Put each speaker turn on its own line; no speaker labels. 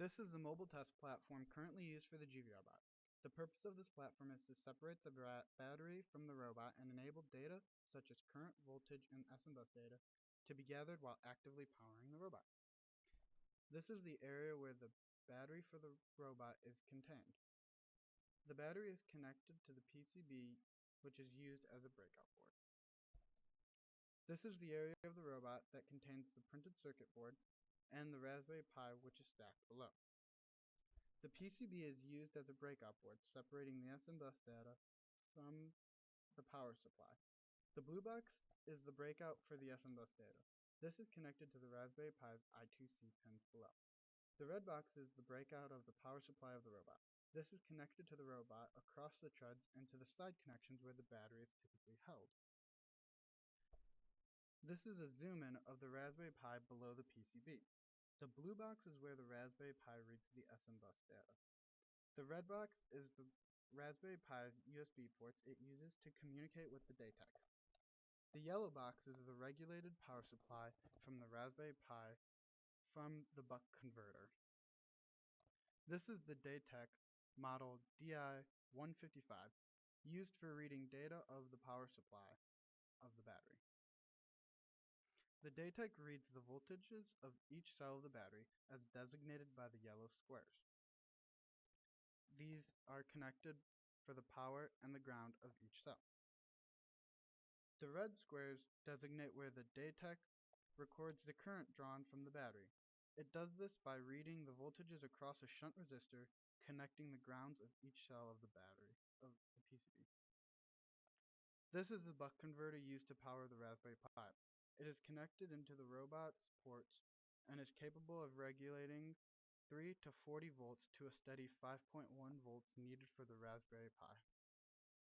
This is the mobile test platform currently used for the GVR-Bot. The purpose of this platform is to separate the battery from the robot and enable data such as current, voltage, and SM bus data to be gathered while actively powering the robot. This is the area where the battery for the robot is contained. The battery is connected to the PCB, which is used as a breakout board. This is the area of the robot that contains the printed circuit board and the Raspberry Pi, which is stacked below. The PCB is used as a breakout board, separating the SM bus data from the power supply. The blue box is the breakout for the SM bus data. This is connected to the Raspberry Pi's I2C pins below. The red box is the breakout of the power supply of the robot. This is connected to the robot across the treads and to the side connections where the battery is typically held. This is a zoom-in of the Raspberry Pi below the PCB. The blue box is where the Raspberry Pi reads the SM bus data. The red box is the Raspberry Pi's USB ports it uses to communicate with the DATEC. The yellow box is the regulated power supply from the Raspberry Pi from the buck converter. This is the DATEC model DI-155 used for reading data of the power supply of the battery. The DATEC reads the voltages of each cell of the battery as designated by the yellow squares. These are connected for the power and the ground of each cell. The red squares designate where the DATEC records the current drawn from the battery. It does this by reading the voltages across a shunt resistor connecting the grounds of each cell of the battery of the PCB. This is the buck converter used to power the Raspberry Pi. It is connected into the robot's ports and is capable of regulating 3 to 40 volts to a steady 5.1 volts needed for the Raspberry Pi.